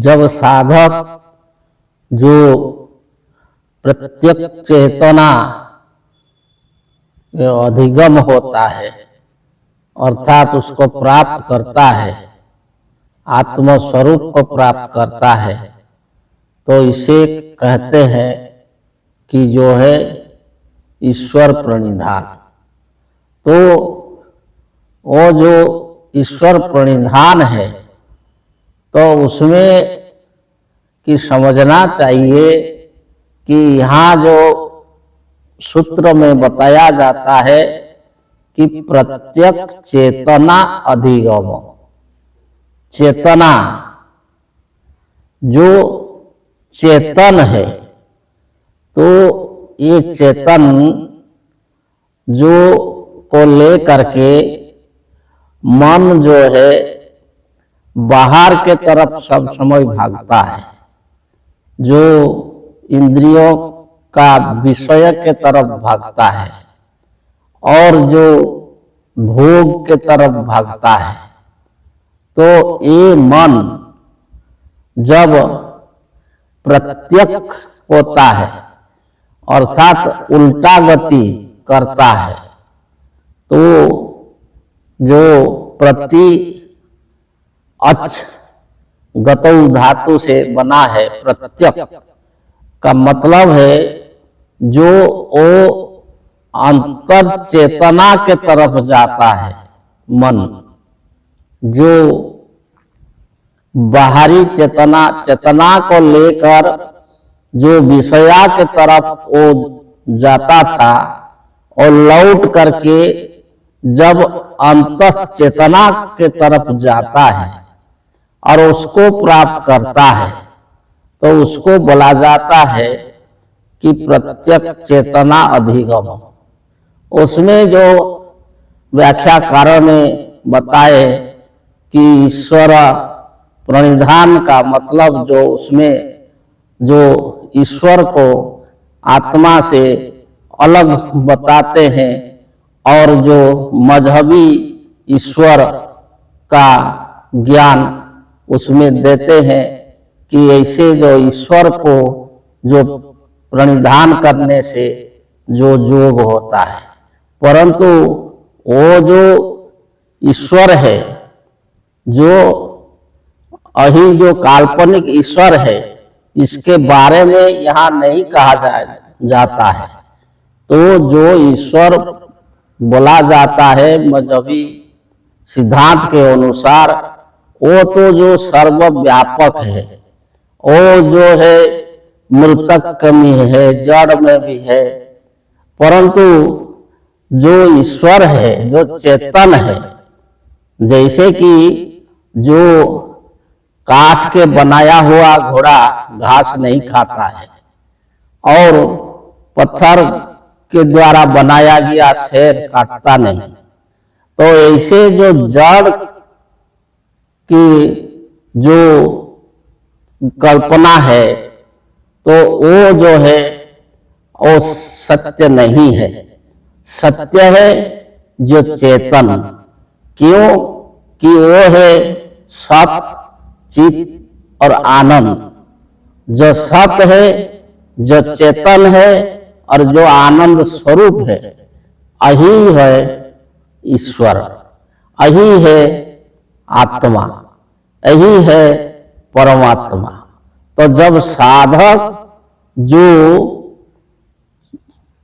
जब साधक जो प्रत्यक्ष चेतना अधिगम होता है अर्थात उसको प्राप्त करता है, आत्म स्वरूप को प्राप्त करता है, तो इसे कहते हैं कि जो है ईश्वर प्रणिधान। तो वो जो ईश्वर प्रणिधान है तो उसमें कि समझना चाहिए कि यहाँ जो सूत्र में बताया जाता है कि प्रत्यक्ष चेतना अधिगम, चेतना जो चेतन है, तो ये चेतन जो को लेकर के मन जो है बाहर के तरफ सब समय भागता है, जो इंद्रियों का विषय के तरफ भागता है और जो भोग के तरफ भागता है। तो ये मन जब प्रत्यक्ष होता है अर्थात उल्टा गति करता है, तो जो प्रति अच्छ गतौ धातु से बना है प्रत्यक्ष का मतलब है जो वो अंतर चेतना के तरफ जाता है मन, जो बाहरी चेतना को लेकर जो विषया के तरफ वो जाता था और लौट करके जब अंतः चेतना के तरफ जाता है और उसको प्राप्त करता है तो उसको बोला जाता है कि प्रत्यक्ष चेतना अधिगम। उसमें जो व्याख्याकारों ने बताए कि ईश्वर प्रणिधान का मतलब जो उसमें जो ईश्वर को आत्मा से अलग बताते हैं और जो मजहबी ईश्वर का ज्ञान उसमें देते हैं कि ऐसे जो ईश्वर को जो प्रणिधान करने से जो योग होता है, परंतु वो जो ईश्वर है, जो अही जो काल्पनिक ईश्वर है, इसके बारे में यहाँ नहीं कहा जाता है। तो जो ईश्वर बोला जाता है मजहबी सिद्धांत के अनुसार, वो तो जो सर्वव्यापक है, वो जो है मृतक में है, जड़ में भी है, परंतु जो ईश्वर है, जो चेतन है, जैसे कि जो काठ के बनाया हुआ घोड़ा घास नहीं खाता है और पत्थर के द्वारा बनाया गया शेर काटता नहीं, तो ऐसे जो जड़ की जो कल्पना है तो वो जो है वो सत्य नहीं है। सत्य है जो चेतन, क्यों कि वो है सत, चित और आनंद। जो सत है, जो चेतन है और जो आनंद स्वरूप है, यही है ईश्वर, यही है आत्मा, यही है परमात्मा। तो जब साधक जो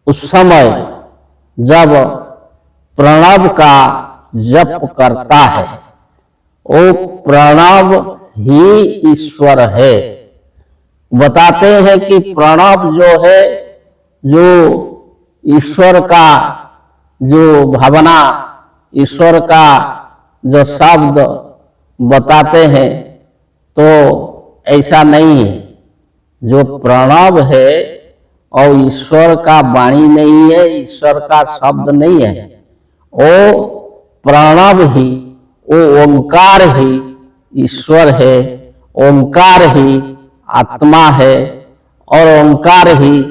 उस समय जब प्रणव का जप करता है, वो प्रणव ही ईश्वर है। बताते हैं कि प्रणव जो है, जो ईश्वर का जो भावना, ईश्वर का जो शब्द बताते हैं, तो ऐसा नहीं है। जो प्रणव है और ईश्वर का वाणी नहीं है, ईश्वर का शब्द नहीं है, वो प्रणव ही, वो ओंकार ही ईश्वर है, ओंकार ही आत्मा है और ओंकार ही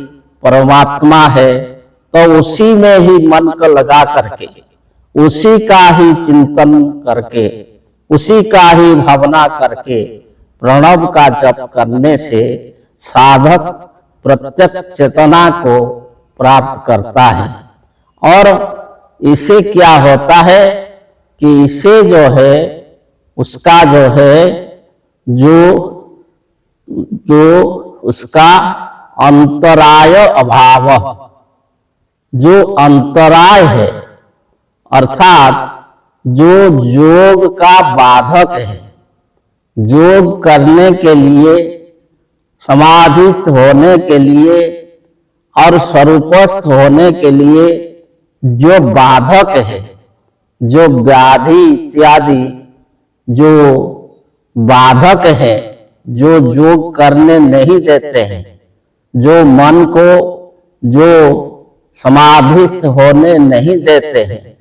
परमात्मा है। तो उसी में ही मन को लगा करके, उसी का ही चिंतन करके, उसी का ही भावना करके प्रणव का जप करने से साधक प्रत्यक्ष चेतना को प्राप्त करता है। और इसे क्या होता है कि इसे जो है, उसका जो है, जो उसका अंतराय अभाव, जो अंतराय है, अर्थात जो योग का बाधक है, योग करने के लिए, समाधिस्थ होने के लिए और स्वरूपस्थ होने के लिए जो बाधक है, जो व्याधि इत्यादि जो बाधक है, जो योग करने नहीं देते हैं, जो मन को जो समाधिस्थ होने नहीं देते हैं,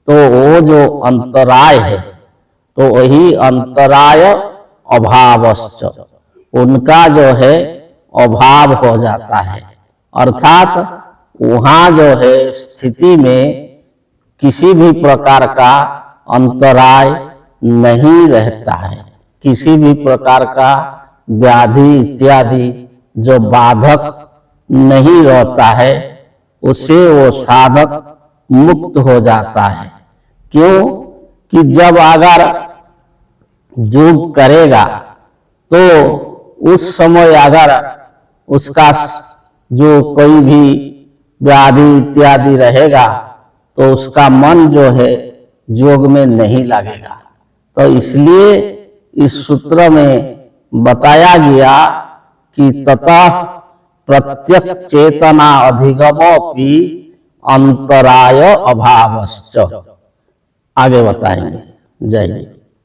तो वो जो अंतराय है, तो वही अंतराय अभावश्च, उनका जो है अभाव हो जाता है। अर्थात वहाँ जो है स्थिति में किसी भी प्रकार का अंतराय नहीं रहता है, किसी भी प्रकार का व्याधि इत्यादि जो बाधक नहीं रहता है, उससे वो साधक मुक्त हो जाता है। क्यों कि जब अगर योग करेगा तो उस समय अगर उसका जो कोई भी व्याधि इत्यादि रहेगा तो उसका मन जो है योग में नहीं लगेगा। तो इसलिए इस सूत्र में बताया गया कि ततः प्रत्यक्ष चेतना अधिगमोपि अंतराय अभावश्च। आगे बताएंगे। जय जय।